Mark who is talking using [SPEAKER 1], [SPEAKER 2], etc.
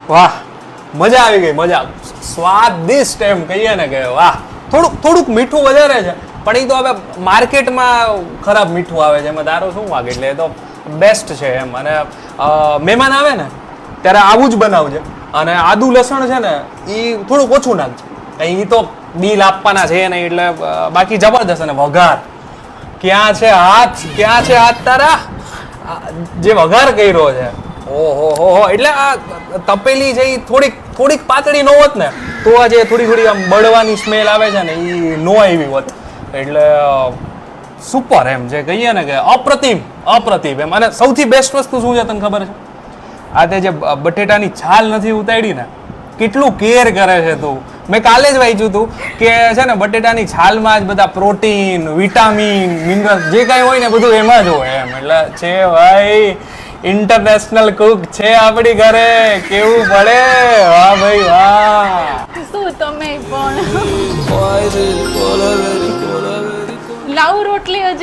[SPEAKER 1] વાહ, મજા આવી ગઈ, મજા. સ્વાદિષ્ટ એમ કહીએ ને કે વાહ. થોડુંક મીઠું વધારે છે, પણ એ તો હવે માર્કેટમાં ખરાબ મીઠું આવે છે, એમાં તારો શું વાગે, એટલે એ તો બેસ્ટ છે એમ. અને મહેમાન આવે ને ત્યારે આવું જ બનાવજે. અને આદુ લસણ છે ને એ થોડુંક ઓછું નાખજે, એ તો બિલ આપવાના છે નહીં, એટલે બાકી જબરદસ્ત. અને વઘાર, ક્યાં છે હાથ તારા? જે વઘાર કર્યો છે, ઓહો હો, એટલે આ તપેલી છે એ થોડીક પાતળી ન હોત ને તો આજે થોડી આમ બળવાની સ્મેલ આવે છે ને એ નો આવી હોત. એટલે સુપર એમ જે કહીએ ને કે અપ્રતિમ એમ. અને સૌથી બેસ્ટ વસ્તુ શું છે તને ખબર છે? આ તે જે બટેટાની છાલ નથી ઉતારી ને, કેટલું કેર કરે છે તું. મેં કાલે જ વાંચ્યું હતું કે છે ને બટેટાની છાલમાં જ બધા પ્રોટીન, વિટામિન, મિનરલ જે કાંઈ હોય ને બધું એમાં જ હોય એમ. એટલે છે ભાઈ, ઇન્ટરનેશનલ કુક છે આપણી ઘરે, કેવું પડે? વાહ ભાઈ વાહ.
[SPEAKER 2] શું તમે પણ લાવ રોટલી હજી